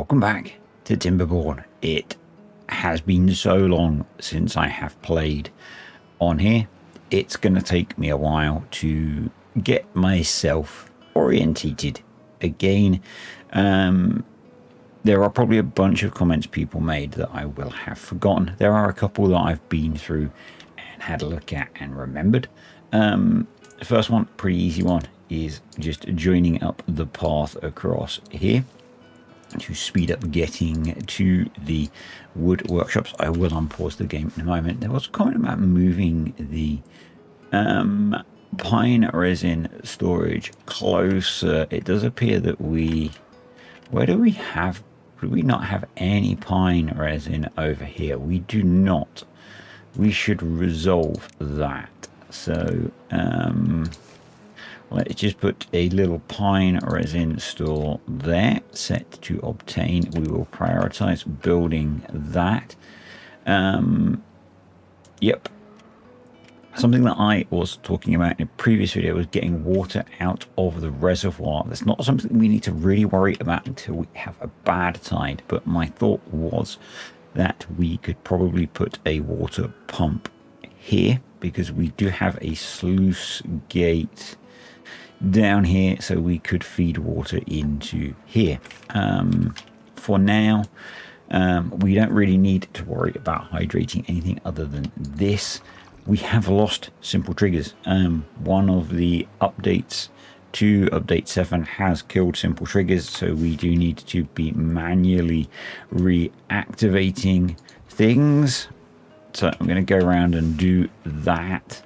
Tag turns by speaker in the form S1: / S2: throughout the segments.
S1: welcome back to Timberborn. It has been so long since I have played on here. It's going to take me a while to get myself orientated again. There are probably a bunch of comments people made that I will have forgotten. There are a couple that I've been through and had a look at and remembered. The first one, pretty easy one, is just joining up the path across here to speed up getting to the wood workshops. I will unpause the game in a moment. There was a comment about moving the pine resin storage closer. It does appear that where do we not have any pine resin over here? We do not. We should resolve that. So let's just put a little pine resin store there, set to obtain. We will prioritize building that. Yep. Something that I was talking about in a previous video was getting water out of the reservoir. That's not something we need to really worry about until we have a bad tide. But my thought was that we could probably put a water pump here, because we do have a sluice gate down here, so we could feed water into here. For now, we don't really need to worry about hydrating anything other than this. We have lost simple triggers. One of the updates to update 7 has killed simple triggers, so we do need to be manually reactivating things. So I'm going to go around and do that.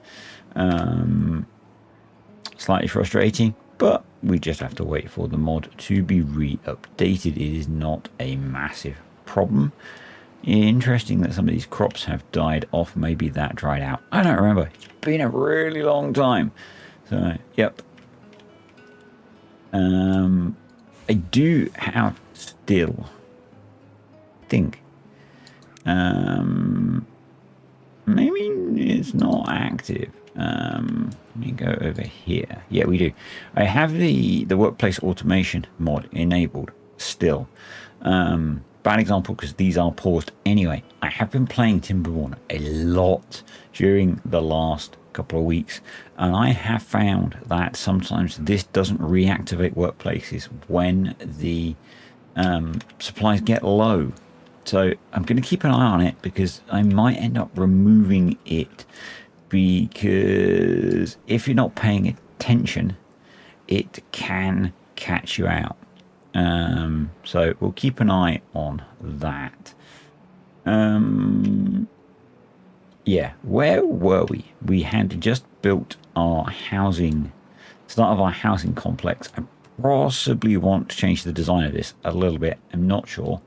S1: Slightly frustrating, but we just have to wait for the mod to be re-updated. It is not a massive problem. Interesting that some of these crops have died off. Maybe that dried out. I don't remember. It's been a really long time. So, yep. I do have still, I think, maybe it's not active. Let me go over here. Yeah, we do. I have the workplace automation mod enabled still. Bad example because these are paused anyway. I have been playing Timberborn a lot during the last couple of weeks, and I have found that sometimes this doesn't reactivate workplaces when the supplies get low. So I'm going to keep an eye on it, because I might end up removing it, because if you're not paying attention, it can catch you out. So we'll keep an eye on that. Yeah, where were we? We had just built our start of our housing complex. I possibly want to change the design of this a little bit. I'm not sure.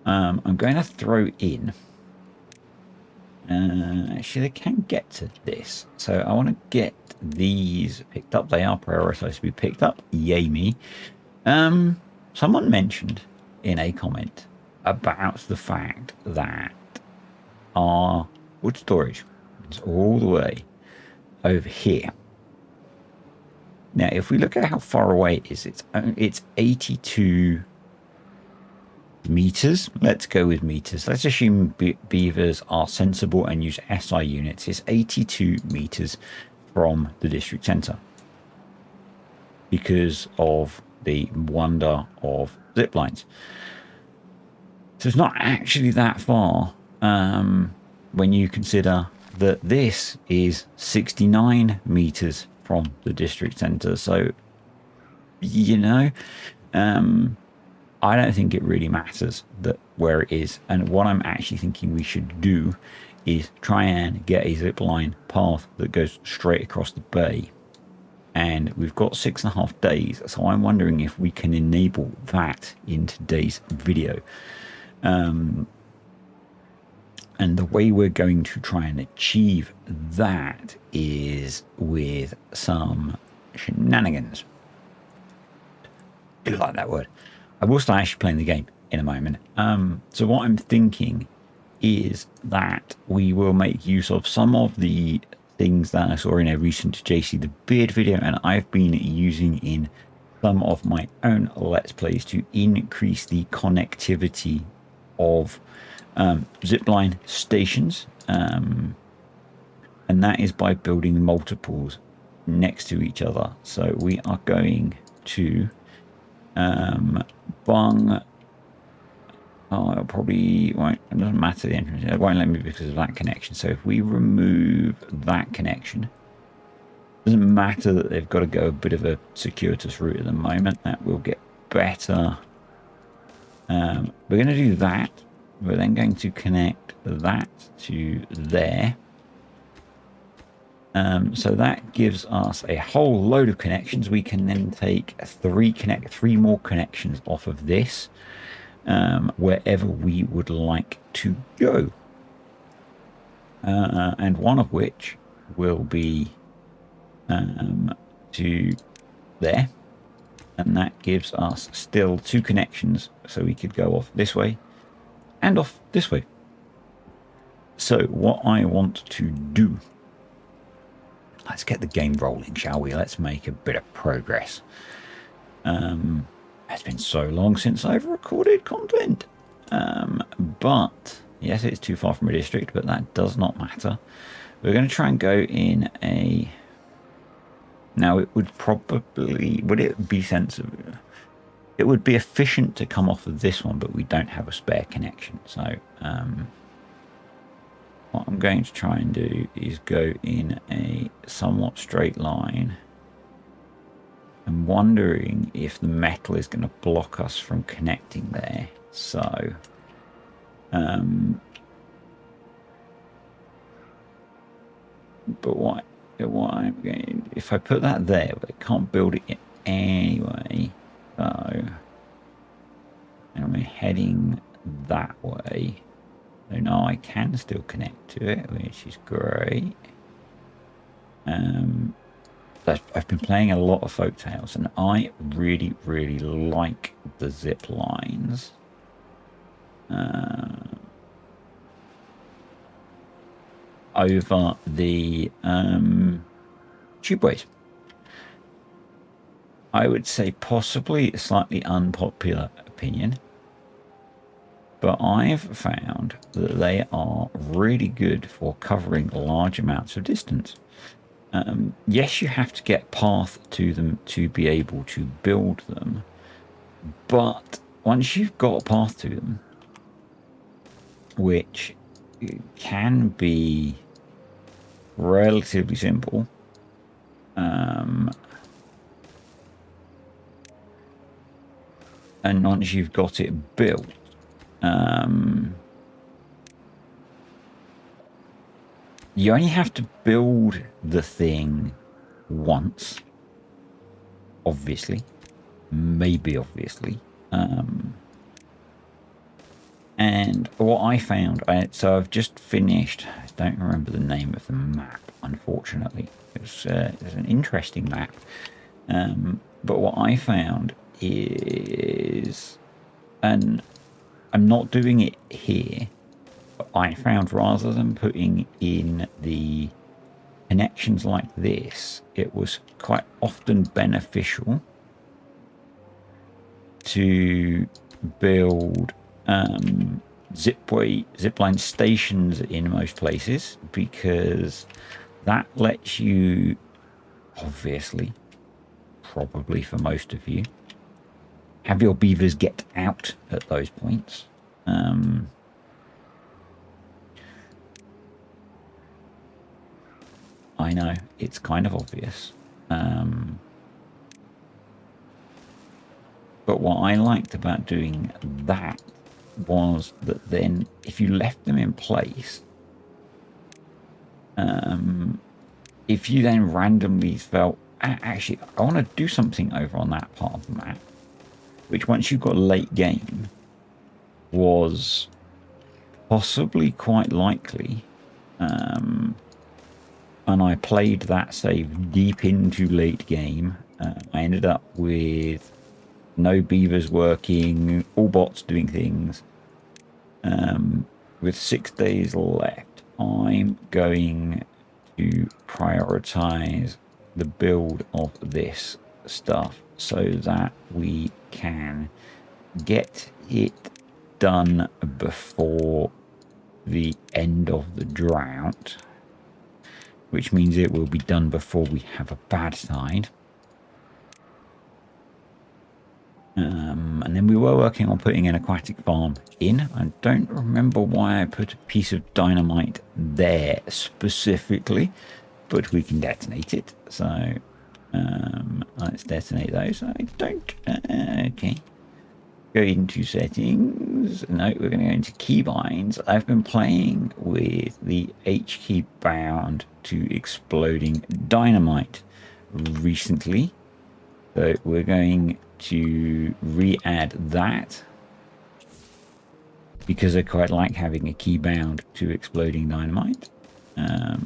S1: I'm going to throw in. Actually, I can get to this. So I want to get these picked up. They are prioritized to be picked up. Yay me. Someone mentioned in a comment about the fact that our wood storage is all the way over here. Now, if we look at how far away it is, it's 82 meters. Let's go with meters. Let's assume beavers are sensible and use SI units. It's 82 meters from the district center because of the wonder of zip lines. So it's not actually that far when you consider that this is 69 meters from the district center. So, you know, I don't think it really matters that where it is. And what I'm actually thinking we should do is try and get a zip line path that goes straight across the bay. And we've got 6.5 days, so I'm wondering if we can enable that in today's video. And the way we're going to try and achieve that is with some shenanigans. I do like that word. I will start actually playing the game in a moment. So what I'm thinking is that we will make use of some of things that I saw in a recent JC the Beard video, and I've been using in some of my own Let's Plays to increase the connectivity of zipline stations. And that is by building multiples next to each other. So we are going to bung. Oh, it probably won't. It doesn't matter the entrance. It won't let me because of that connection. So if we remove that connection, it doesn't matter that they've got to go a bit of a circuitous route at the moment. That will get better. We're going to do that. We're then going to connect that to there. So that gives us a whole load of connections. We can then take three more connections off of this. Wherever we would like to go. And one of which will be to there. And that gives us still 2 connections. So we could go off this way and off this way. So what I want to do, let's get the game rolling, shall we? Let's make a bit of progress. It's been so long since I've recorded content. But yes, it's too far from a district, but that does not matter. We're going to try and go in a... Now it would probably... Would it be sensible? It would be efficient to come off of this one, but we don't have a spare connection. So what I'm going to try and do is go in a somewhat straight line. I'm wondering if the metal is going to block us from connecting there. So, but what I'm going, if I put that there, but I can't build it anyway. So, and I'm heading that way. So now I can still connect to it, which is great. I've been playing a lot of folktails, and I really, really like the zip lines. Over the tubeways. I would say possibly a slightly unpopular opinion, but I've found that they are really good for covering large amounts of distance. Yes, you have to get path to them to be able to build them, but once you've got a path to them, which can be relatively simple, and once you've got it built, you only have to build the thing once, obviously, maybe obviously. And what I found, so I've just finished, I don't remember the name of the map, unfortunately. It's an interesting map. But what I found is, and I'm not doing it here, but I found rather than putting in the connections like this, it was quite often beneficial to build zipline stations in most places, because that lets you, obviously, probably for most of you, have your beavers get out at those points. I know, it's kind of obvious. But what I liked about doing that was that then if you left them in place, if you then randomly felt, actually, I want to do something over on that part of the map, which once you got late game was possibly quite likely, and I played that save deep into late game. I ended up with no beavers working, all bots doing things. With 6 days left, I'm going to prioritize the build of this stuff so that we can get it done before the end of the drought, which means it will be done before we have a bad tide. And then we were working on putting an aquatic farm in. I don't remember why I put a piece of dynamite there specifically, but we can detonate it. So let's detonate those. I don't. Okay. Go into settings. No, we're going to go into keybinds. I've been playing with the H key bound to exploding dynamite recently. So we're going to re-add that because I quite like having a key bound to exploding dynamite. There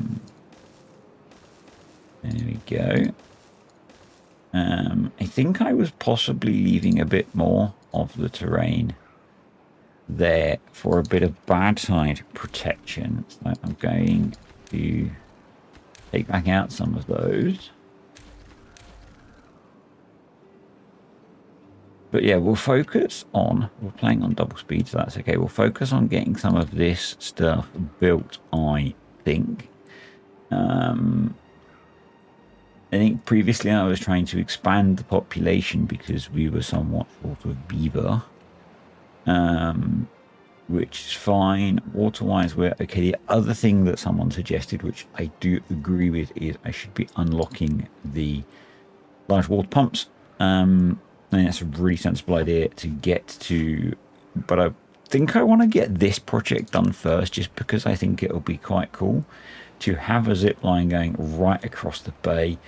S1: we go. I think I was possibly leaving a bit more of the terrain there for a bit of bad side protection. So I'm going to take back out some of those. But yeah, we'll focus on, we're playing on double speed, so that's okay. We'll focus on getting some of this stuff built, I think. I think previously I was trying to expand the population because we were somewhat short of beaver. Which is fine. Water-wise, we're okay. The other thing that someone suggested, which I do agree with, is I should be unlocking the large water pumps. I think that's a really sensible idea to get to, but I think I want to get this project done first, just because I think it'll be quite cool to have a zip line going right across the bay.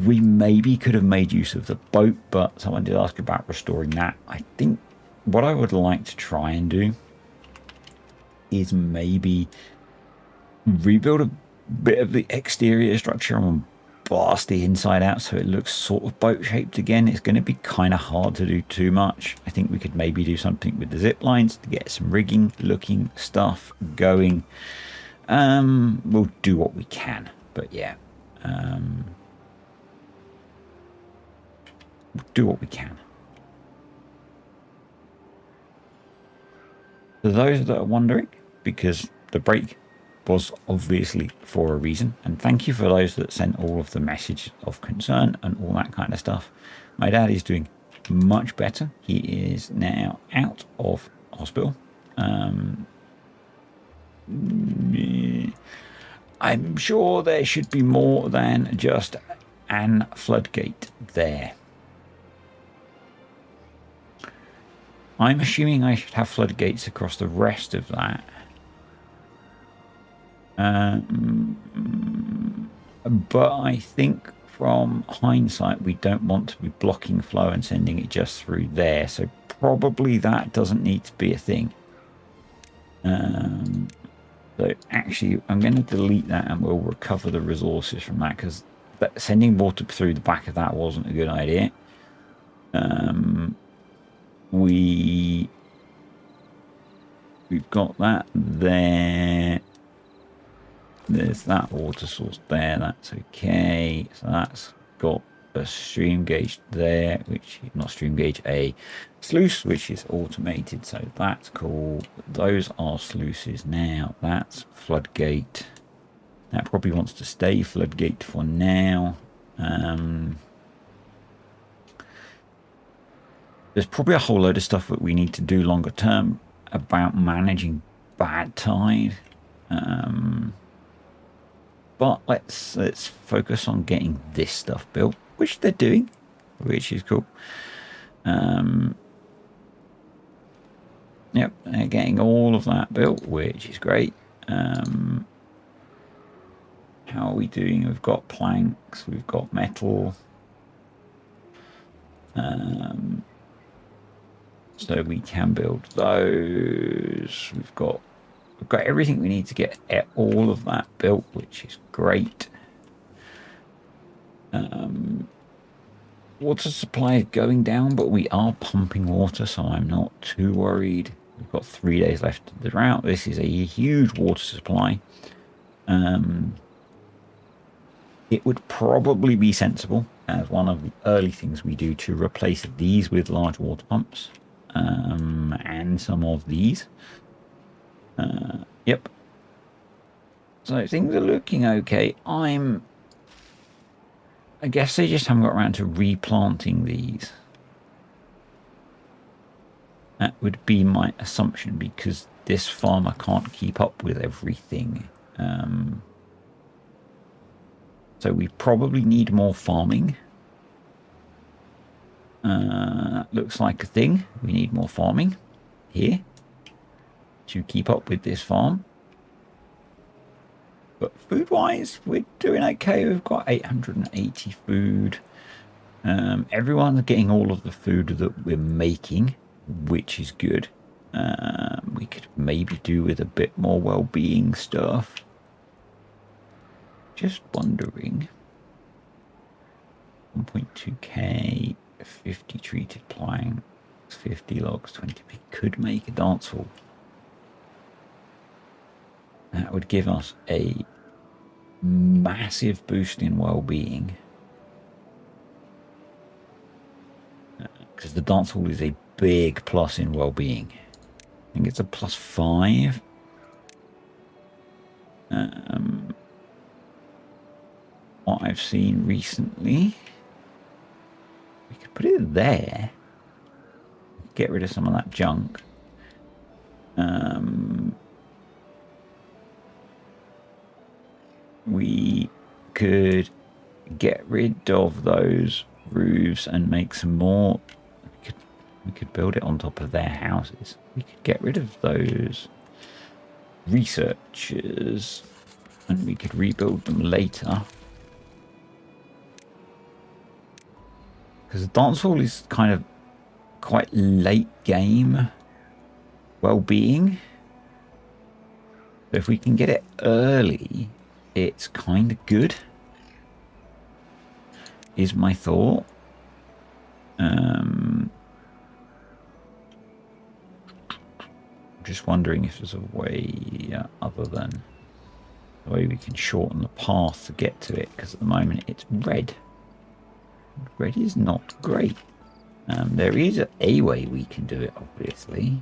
S1: We maybe could have made use of the boat, but someone did ask about restoring that. I think what I would like to try and do is maybe rebuild a bit of the exterior structure and blast the inside out so it looks sort of boat shaped again. It's going to be kind of hard to do too much. I think we could maybe do something with the zip lines to get some rigging looking stuff going. We'll do what we can, but yeah, we'll do what we can. For those that are wondering, because the break was obviously for a reason, and thank you for those that sent all of the message of concern and all that kind of stuff. My dad is doing much better. He is now out of hospital. I'm sure there should be more than just an floodgate there. I'm assuming I should have floodgates across the rest of that. But I think from hindsight, we don't want to be blocking flow and sending it just through there. So probably that doesn't need to be a thing. So actually, I'm going to delete that and we'll recover the resources from that, because sending water through the back of that wasn't a good idea. We've got that there. There's that water source there. That's okay. So that's got a stream gauge there, which not stream gauge, a sluice, which is automated. So that's cool. Those are sluices now. That's floodgate. That probably wants to stay floodgate for now. There's probably a whole load of stuff that we need to do longer term about managing bad tide. But let's focus on getting this stuff built, which they're doing, which is cool. Yep, they're getting all of that built, which is great. How are we doing? We've got planks, we've got metal. So we can build those. We've got everything we need to get all of that built, which is great. Water supply is going down, but we are pumping water, so I'm not too worried. We've got 3 days left of the drought. This is a huge water supply. It would probably be sensible as one of the early things we do to replace these with large water pumps, and some of these. Yep. So things are looking okay. I guess they just haven't got around to replanting these. That would be my assumption, because this farmer can't keep up with everything. So we probably need more farming. Looks like a thing. We need more farming here to keep up with this farm. But food-wise, we're doing okay. We've got 880 food. Everyone's getting all of the food that we're making, which is good. We could maybe do with a bit more well-being stuff. Just wondering. 1.2k, 50 treated planks, 50 logs, 20. We could make a dance hall. That would give us a massive boost in well-being. Because the dance hall is a big plus in well-being. I think it's a +5. What I've seen recently. We could put it there. Get rid of some of that junk. We could get rid of those roofs and make some more. We could build it on top of their houses. We could get rid of those researchers and we could rebuild them later. Because the dance hall is kind of quite late game well-being. So if we can get it early, it's kind of good, is my thought. Just wondering if there's a way other than the way we can shorten the path to get to it, because at the moment it's red. Red is not great. There is a way we can do it, obviously,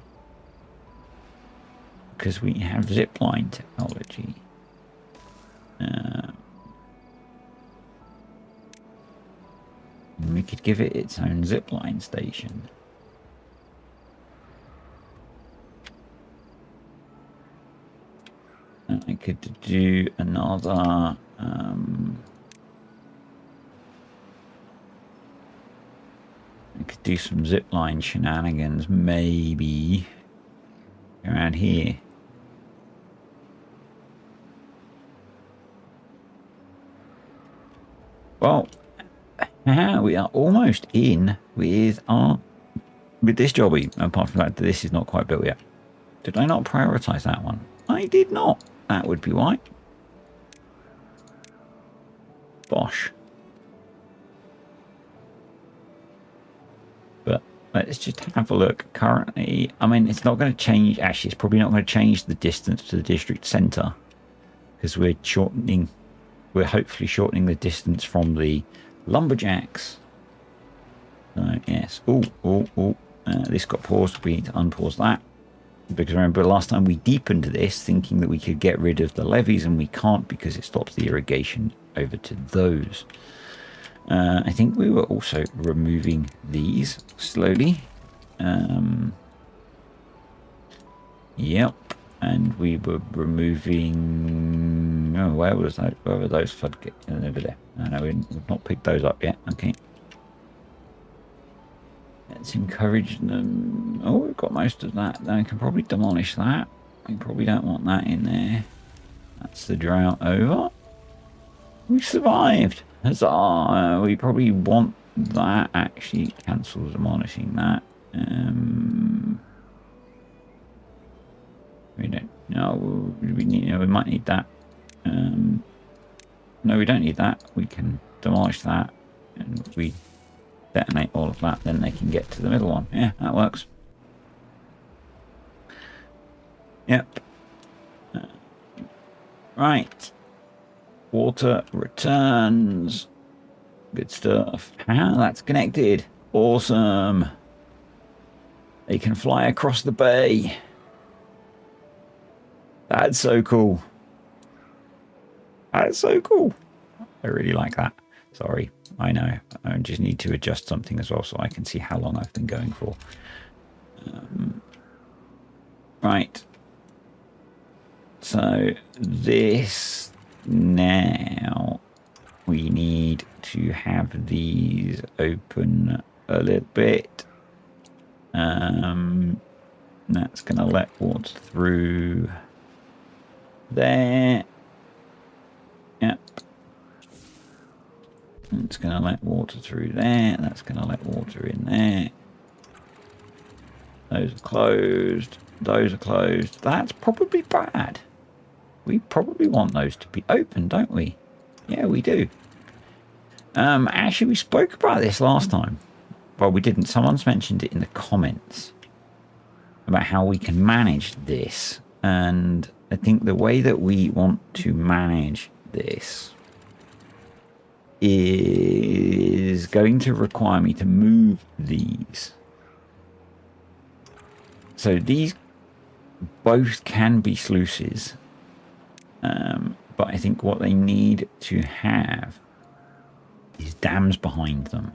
S1: because we have zipline technology. We could give it its own zipline station. And I could do another. I could do some zipline shenanigans, maybe around here. Well, we are almost in with this jobby, apart from the fact that this is not quite built yet. Did I not prioritize that one? I did not. That would be why. Bosh. But let's just have a look. Currently, I mean, it's not going to change. Actually, it's probably not going to change the distance to the district centre, because we're shortening. We're hopefully shortening the distance from the lumberjacks. So yes. This got paused. We need to unpause that. Because remember, last time we deepened this thinking that we could get rid of the levees, and we can't because it stops the irrigation over to those. I think we were also removing these slowly. Yep. And we were removing... Oh, where was that? Where were those floodgates? Over there. No, we've not picked those up yet. Okay. Let's encourage them. Oh, we've got most of that. Then we can probably demolish that. We probably don't want that in there. That's the drought over. We survived. Huzzah! We probably want that. Actually, cancel demolishing that. We don't. No, we need. We might need that. No, we don't need that. We can demolish that, and we detonate all of that. Then they can get to the middle one. Yeah, that works. Yep. Right. Water returns. Good stuff. Ah, that's connected. Awesome. They can fly across the bay. That's so cool. That's so cool. I really like that. Sorry, I know. I just need to adjust something as well so I can see how long I've been going for. Right. So this now we need to have these open a little bit. That's going to let water through there. Yep. It's going to let water through there. That's going to let water in there. Those are closed. Those are closed. That's probably bad. We probably want those to be open, don't we? Yeah, we do. Actually, we spoke about this last time. Well, we didn't. Someone's mentioned it in the comments about how we can manage this. And I think the way that we want to manage this is going to require me to move these. So these both can be sluices. But I think what they need to have is dams behind them.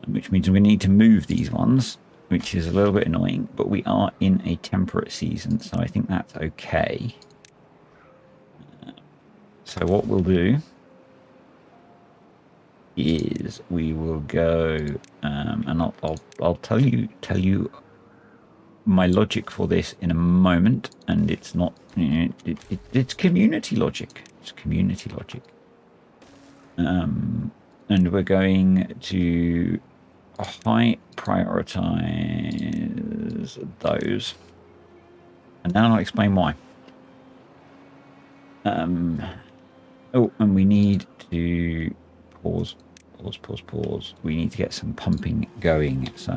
S1: Which means we need to move these ones, which is a little bit annoying, but we are in a temperate season, so I think that's okay. So what we'll do is we will go, and I'll tell you my logic for this in a moment, and it's not, it's community logic. It's community logic. And we're going to high prioritize those, and then I'll explain why. Oh, and we need to pause. We need to get some pumping going, so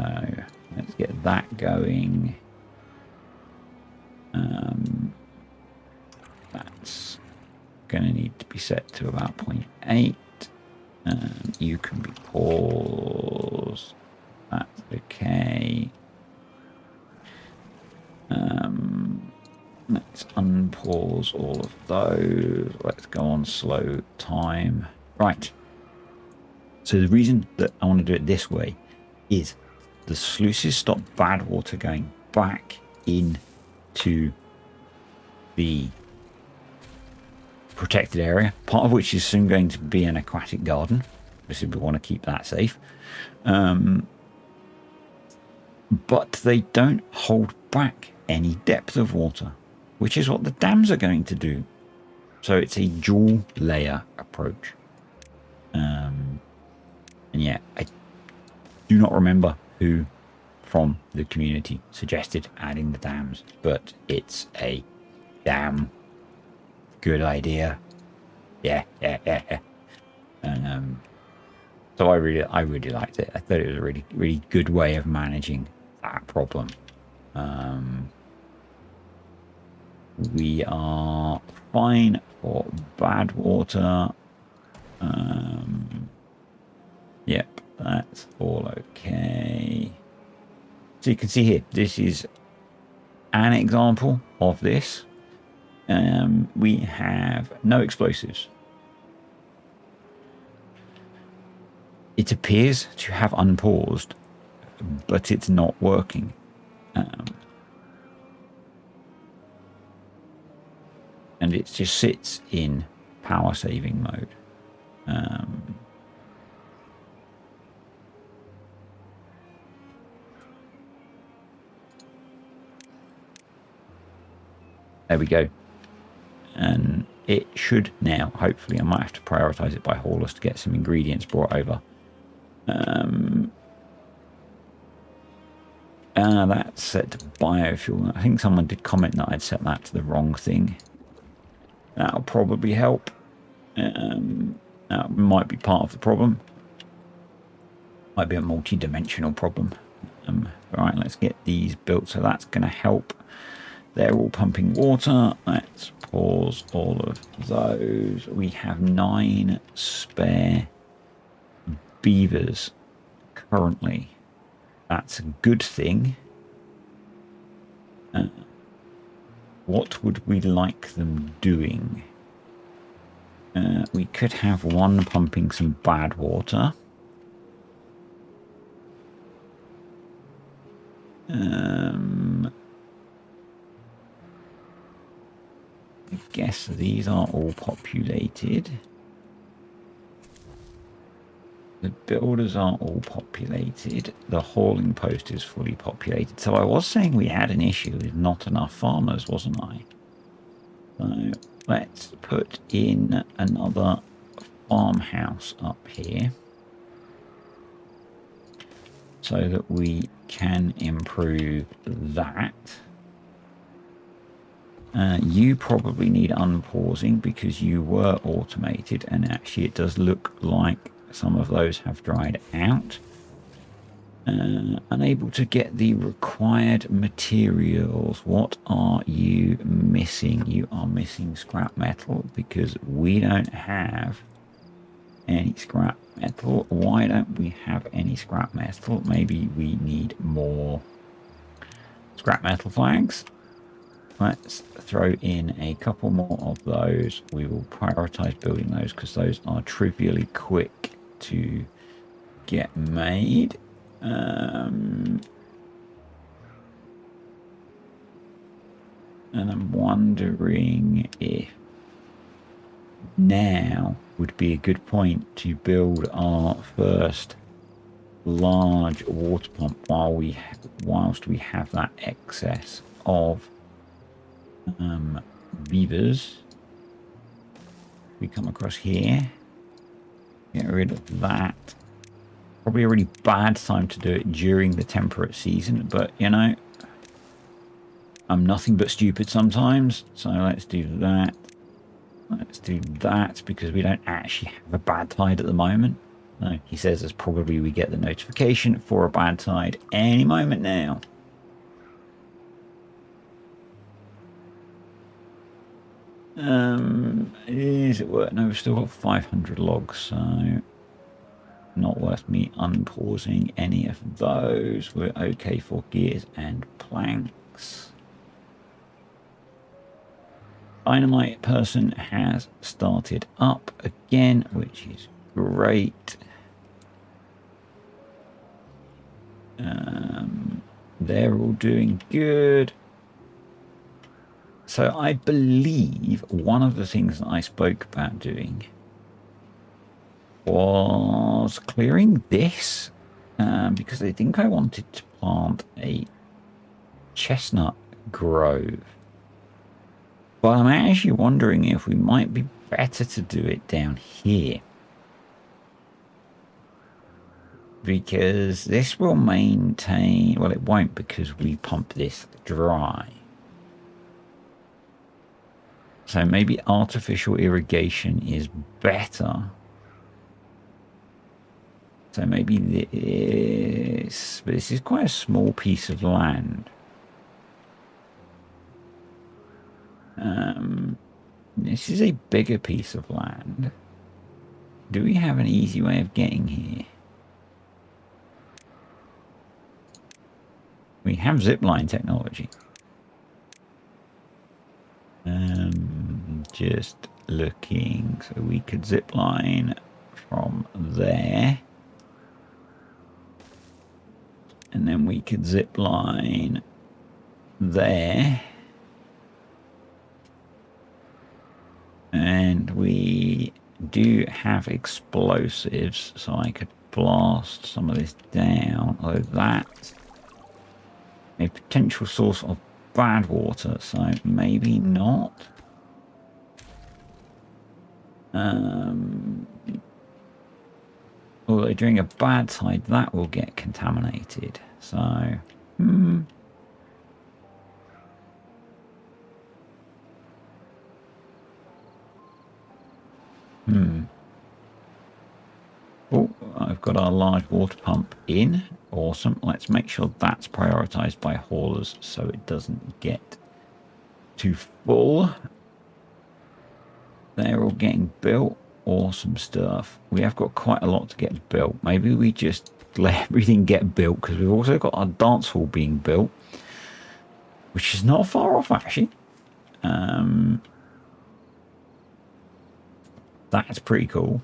S1: let's get that going. That's going to need to be set to about 0.8. You can be paused. That's okay. Let's unpause all of those. Let's go on slow time. Right. So the reason that I want to do it this way is the sluices stop bad water going back into the protected area, part of which is soon going to be an aquatic garden. Obviously, we want to keep that safe. But they don't hold back any depth of water, which is what the dams are going to do. So it's a dual layer approach. And yeah, I do not remember who from the community suggested adding the dams, but it's a damn good idea. Yeah. And so I really liked it. I thought it was a really good way of managing that problem. We are fine for bad water. Yep, that's all okay. So you can see here, this is an example of this. We have no explosives. It appears to have unpaused, but it's not working. And it just sits in power saving mode. There we go. And it should now, hopefully, I might have to prioritize it by haulers to get some ingredients brought over. That's set to biofuel. I think someone did comment that I'd set that to the wrong thing. That'll probably help. That might be part of the problem. Might be a multi-dimensional problem. Right, let's get these built. So that's going to help They're all pumping water. Let's pause all of those. We have 9 spare beavers currently. That's a good thing. What would we like them doing? We could have one pumping some bad water. I guess these are all populated. The builders are all populated. The hauling post is fully populated. So I was saying we had an issue with not enough farmers, wasn't I? So let's put in another farmhouse up here so that we can improve that. You probably need unpausing because you were automated, and actually it does look like some of those have dried out. Unable to get the required materials. What are you missing? You are missing scrap metal because we don't have any scrap metal. Why don't we have any scrap metal? Maybe we need more scrap metal flags. Let's throw in a couple more of those. We will prioritize building those because those are trivially quick to get made. And I'm wondering if now would be a good point to build our first large water pump whilst we have that excess of beavers. We come across here, get rid of that. Probably a really bad time to do it during the temperate season, but you know, I'm nothing but stupid sometimes. So let's do that. Let's do that because we don't actually have a bad tide at the moment. No, he says as probably we get the notification for a bad tide any moment now. Is it worth? No, we've still got 500 logs, so not worth me unpausing any of those. We're okay for gears and planks. Dynamite person has started up again, which is great. They're all doing good. So I believe one of the things that I spoke about doing was clearing this because I think I wanted to plant a chestnut grove. But I'm actually wondering if we might be better to do it down here. Because this will maintain... Well, it won't because we pump this dry. So maybe artificial irrigation is better. So maybe this... But this is quite a small piece of land. This is a bigger piece of land. Do we have an easy way of getting here? We have zipline technology. Just looking, so we could zipline from there. And then we could zipline there. And we do have explosives, so I could blast some of this down. Although that's a potential source of bad water, so maybe not. Although during a bad tide, that will get contaminated. So, Oh, I've got our large water pump in. Awesome. Let's make sure that's prioritized by haulers so it doesn't get to full. They're all getting built. Awesome stuff. We have got quite a lot to get built. Maybe we just let everything get built, because we've also got our dance hall being built, which is not far off actually. That's pretty cool.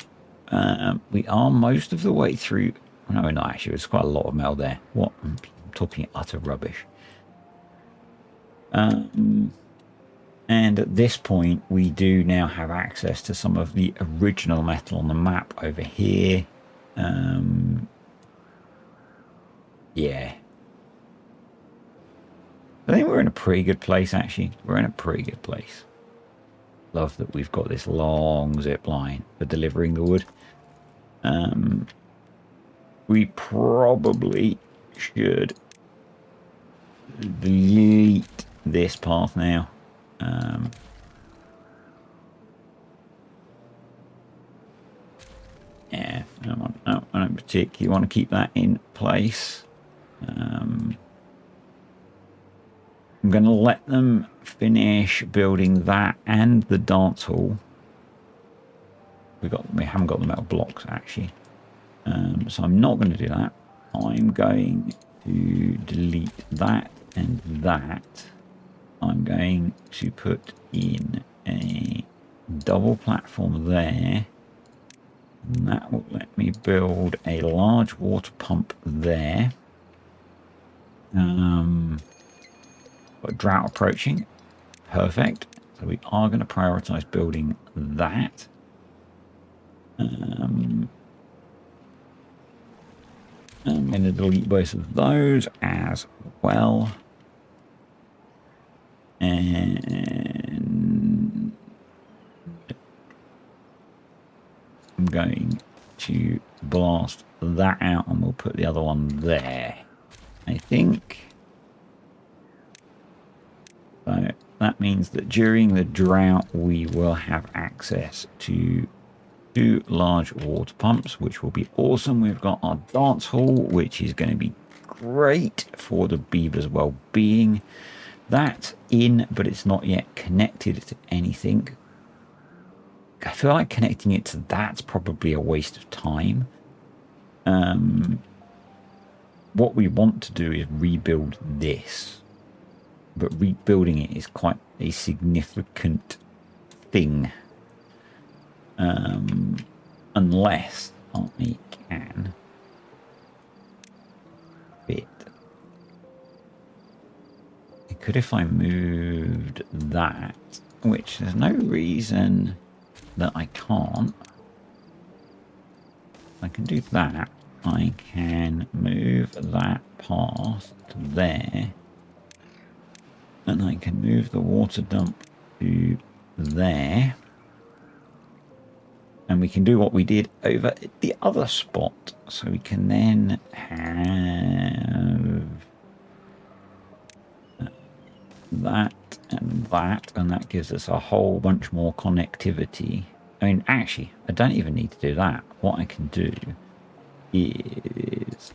S1: We are most of the way through. No, we're not actually. There's quite a lot of mail there. What? I'm talking utter rubbish. And at this point, we do now have access to some of the original metal on the map over here. Yeah. I think we're in a pretty good place, actually. We're in a pretty good place. Love that we've got this long zip line for delivering the wood. We probably should delete this path now. Yeah, I don't particularly want to keep that in place. I'm going to let them finish building that and the dance hall. We haven't got the metal blocks actually, so I'm not going to do that. I'm going to delete that and that. I'm going to put in a double platform there. And that will let me build a large water pump there. Got drought approaching. Perfect. So we are going to prioritize building that. I'm going to delete both of those as well. And I'm going to blast that out and we'll put the other one there, I think. So that means that during the drought we will have access to 2 large water pumps, which will be awesome. We've got our dance hall, which is going to be great for the beavers' well-being. That's in, but it's not yet connected to anything. I feel like connecting it to that's probably a waste of time. What we want to do is rebuild this, but rebuilding it is quite a significant thing. Unless I can fit. It could if I moved that, which there's no reason that I can't. I can do that. I can move that path to there. And I can move the water dump to there. And we can do what we did over at the other spot. So we can then have that, and that gives us a whole bunch more connectivity. I mean, actually, I don't even need to do that. What I can do is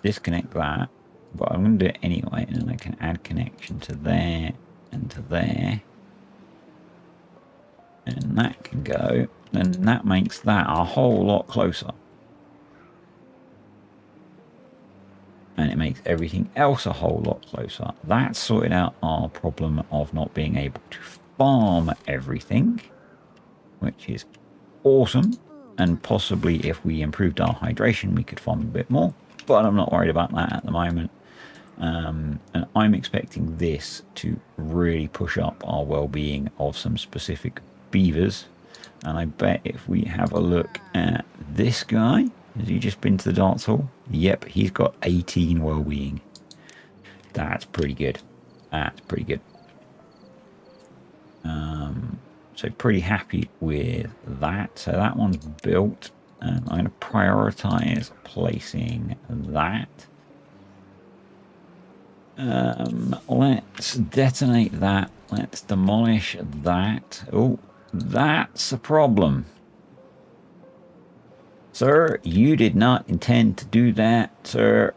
S1: disconnect that, but I'm going to do it anyway, and then I can add connection to there and to there. And that can go, and that makes that a whole lot closer. And it makes everything else a whole lot closer. That's sorted out our problem of not being able to farm everything, which is awesome. And possibly if we improved our hydration, we could farm a bit more. But I'm not worried about that at the moment. And I'm expecting this to really push up our well-being of some specific beavers. And I bet if we have a look at this guy, has he just been to the dance hall? Yep, he's got 18 well-being. That's pretty good. That's pretty good. So pretty happy with that. So that one's built. I'm going to prioritize placing that. Let's detonate that. Let's demolish that. Oh, that's a problem. Sir, you did not intend to do that, sir.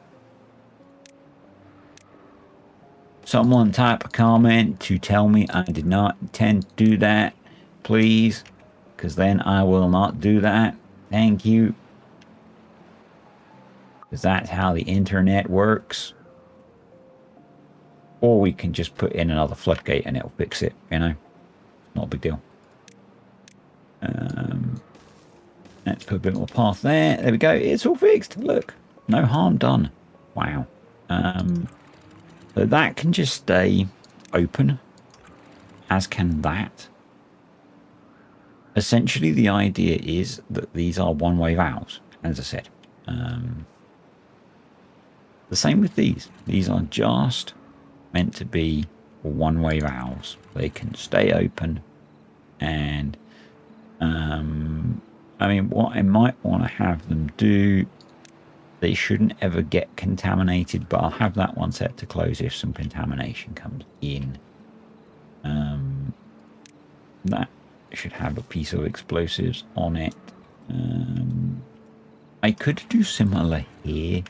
S1: Someone type a comment to tell me I did not intend to do that, please, because then I will not do that. Thank you. Because that's how the internet works. Or we can just put in another floodgate and it'll fix it, you know? Not a big deal. Let's put a bit more path there. There we go. It's all fixed. Look. No harm done. Wow. So that can just stay open, as can that. Essentially, the idea is that these are one-way valves, as I said. The same with these. These are just meant to be one-way valves. They can stay open, and I mean, what I might want to have them do, they shouldn't ever get contaminated, but I'll have that one set to close if some contamination comes in. That should have a piece of explosives on it. I could do similar here.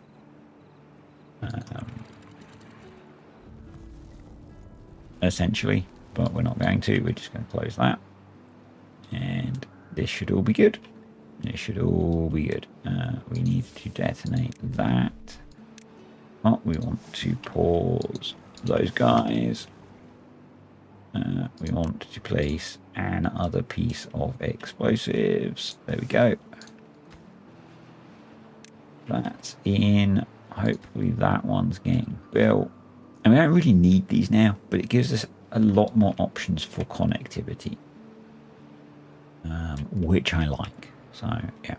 S1: Essentially, but we're not going to. We're just going to close that. And this should all be good. It should all be good. We need to detonate that. Oh, we want to pause those guys. We want to place another piece of explosives. There we go. That's in. Hopefully that one's getting built. And we don't really need these now, but it gives us a lot more options for connectivity, which I like. So, yeah.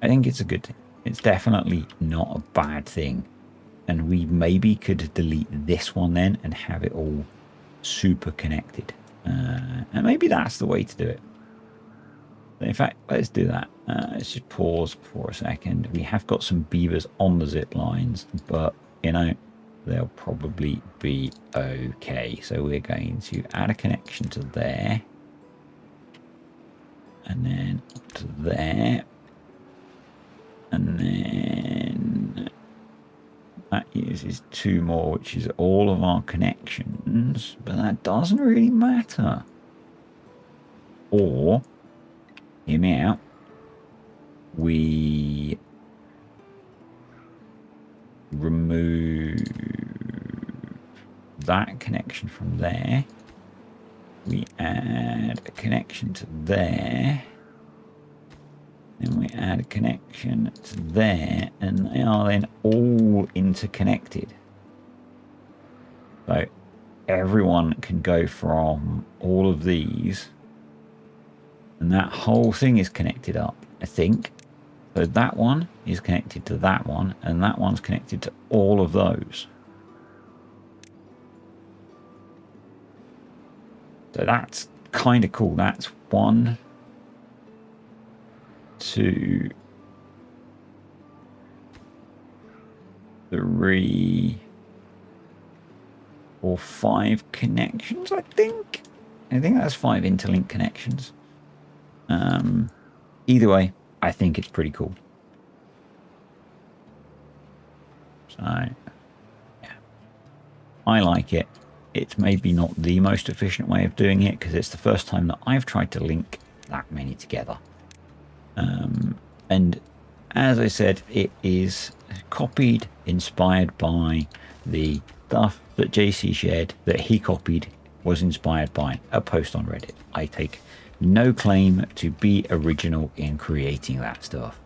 S1: I think it's a good thing. It's definitely not a bad thing. And we maybe could delete this one then and have it all super connected. And maybe that's the way to do it. In fact, let's do that. Let's just pause for a second. We have got some beavers on the zip lines, but, you know, they'll probably be okay. So we're going to add a connection to there. And then to there. And then that uses 2 more, which is all of our connections. But that doesn't really matter. Or, hear me out, we remove that connection from there. We add a connection to there. Then we add a connection to there. And they are then all interconnected. So everyone can go from all of these. And that whole thing is connected up, I think. So that one is connected to that one. And that one's connected to all of those. So that's kind of cool. That's 1, 2, 3, 4, 5 connections, I think. I think that's 5 interlinked connections. Either way, I think it's pretty cool. So, yeah. I like it. It's maybe not the most efficient way of doing it because it's the first time that I've tried to link that many together. And as I said, it is copied, inspired by the stuff that JC shared that he copied, was inspired by a post on Reddit. I take no claim to be original in creating that stuff.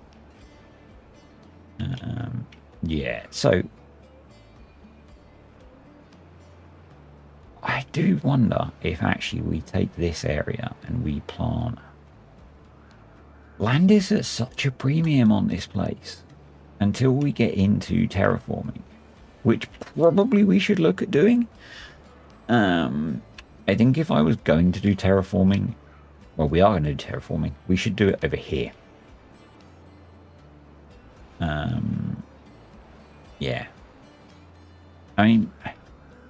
S1: Yeah, so I do wonder if actually we take this area and we plant. Land is at such a premium on this place until we get into terraforming, which probably we should look at doing. I think if I was going to do terraforming, well, we are going to do terraforming, we should do it over here. Yeah. I mean,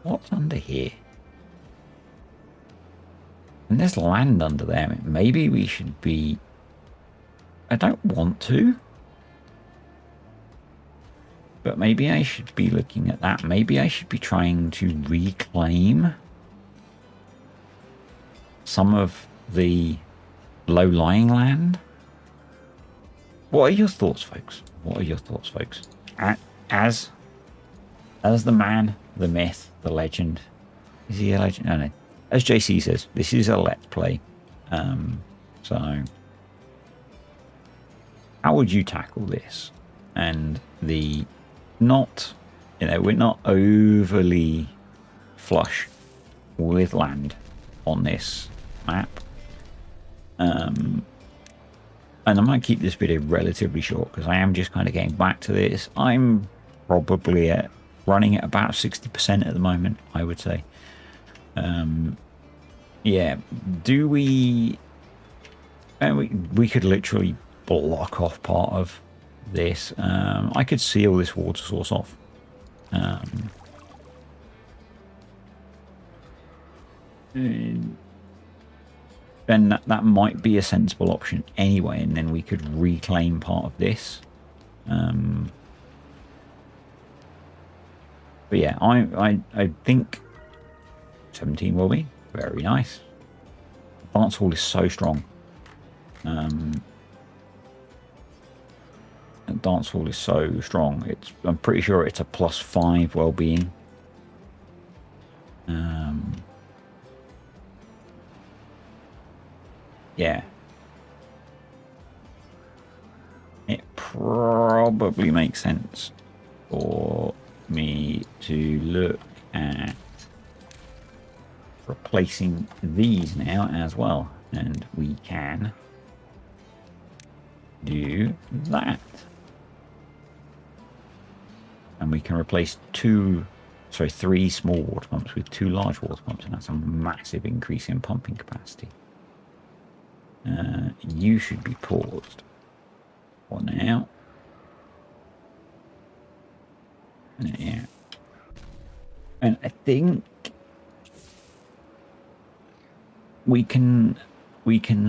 S1: what's under here? And there's land under there. I mean, maybe we should be... I don't want to. But maybe I should be looking at that. Maybe I should be trying to reclaim some of the low-lying land. What are your thoughts, folks? What are your thoughts, folks? As the man, the myth, the legend. Is he a legend? No. As JC says, this is a let's play. So how would you tackle this? And the not, we're not overly flush with land on this map. And I'm going to keep this video relatively short because I am just kind of getting back to this. I'm probably running at about 60% at the moment, I would say. Yeah, do we... And we could literally block off part of this. I could seal this water source off. And that might be a sensible option anyway, and then we could reclaim part of this. But yeah, I think 17 will be very nice. Dance hall is so strong. Dance hall is so strong. I'm pretty sure it's a +5 well-being. Yeah. It probably makes sense for me to look at replacing these now as well. And we can do that. And we can replace 3 small water pumps with 2 large water pumps, and that's a massive increase in pumping capacity. You should be paused for now. Yeah. And I think we can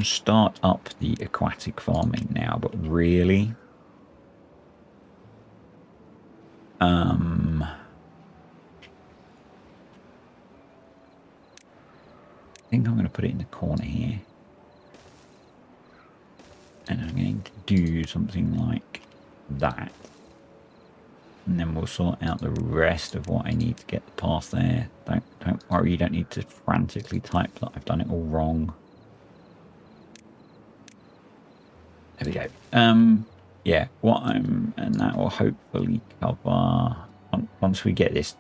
S1: start up the aquatic farming now, but really I think I'm going to put it in the corner here. And I'm going to do something like that. And then we'll sort out the rest of what I need to get past there. Don't worry, you don't need to frantically type that I've done it all wrong. There we go. Yeah, and that will hopefully cover, once we get this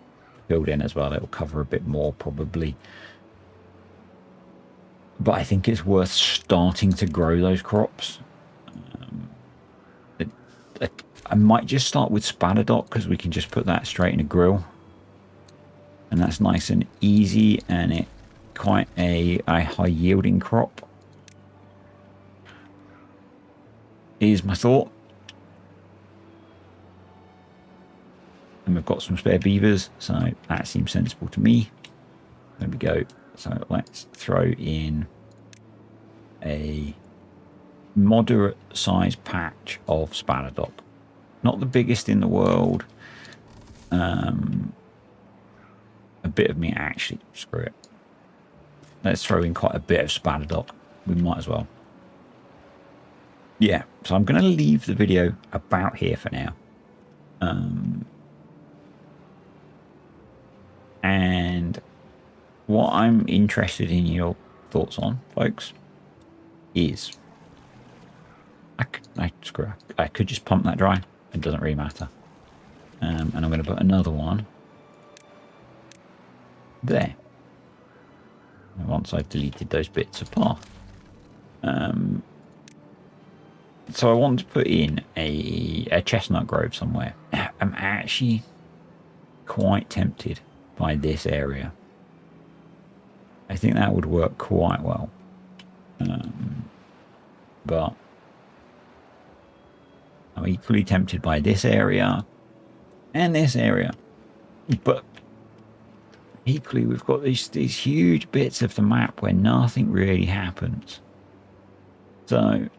S1: filled in as well, it will cover a bit more probably. But I think it's worth starting to grow those crops. I might just start with spadadoc because we can just put that straight in a grill. And that's nice and easy, and it quite a high yielding crop is my thought. And we've got some spare beavers, so that seems sensible to me. There we go. So let's throw in a moderate sized patch of spadadoc. Not the biggest in the world. A bit of me, actually, screw it. Let's throw in quite a bit of spadadoc. We might as well. Yeah, so I'm going to leave the video about here for now. And what I'm interested in your thoughts on, folks, is I could just pump that dry. It doesn't really matter. And I'm going to put another one there. And once I've deleted those bits of path. So I want to put in a chestnut grove somewhere. I'm actually quite tempted by this area. I think that would work quite well. But I'm equally tempted by this area and this area. But equally, we've got these huge bits of the map where nothing really happens. So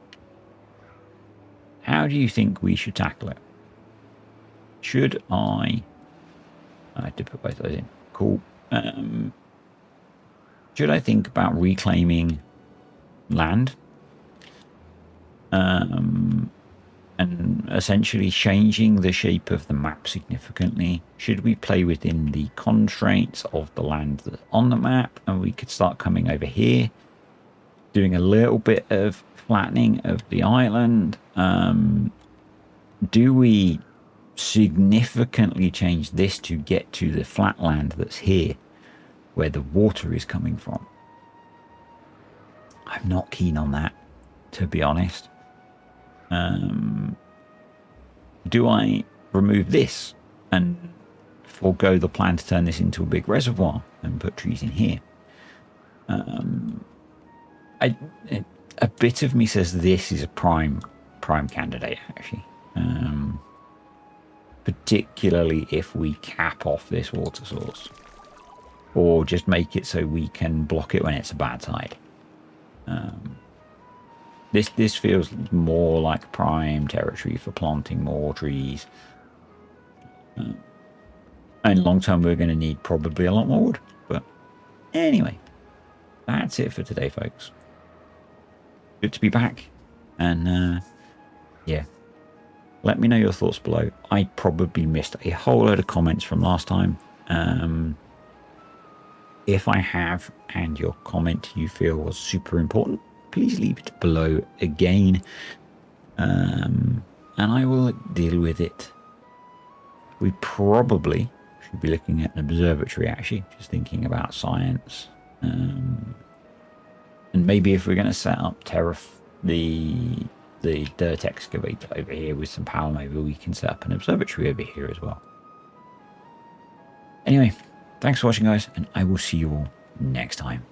S1: how do you think we should tackle it? should I did put both those in. Cool. Should I think about reclaiming land? And essentially changing the shape of the map significantly? Should we play within the constraints of the land that's on the map, and we could start coming over here, doing a little bit of flattening of the island? Do we significantly change this to get to the flat land that's here, where the water is coming from? I'm not keen on that, to be honest. Do I remove this and forego the plan to turn this into a big reservoir and put trees in here? A bit of me says this is a prime candidate, actually. Particularly if we cap off this water source, or just make it so we can block it when it's a bad tide. This feels more like prime territory for planting more trees. And long term, we're going to need probably a lot more wood. But anyway, that's it for today, folks. Good to be back. And yeah, let me know your thoughts below. I probably missed a whole load of comments from last time. If I have, and your comment you feel was super important, please leave it below again, and I will deal with it. We probably should be looking at an observatory, actually, just thinking about science. And maybe if we're going to set up the dirt excavator over here with some power, maybe we can set up an observatory over here as well. Anyway, thanks for watching, guys, and I will see you all next time.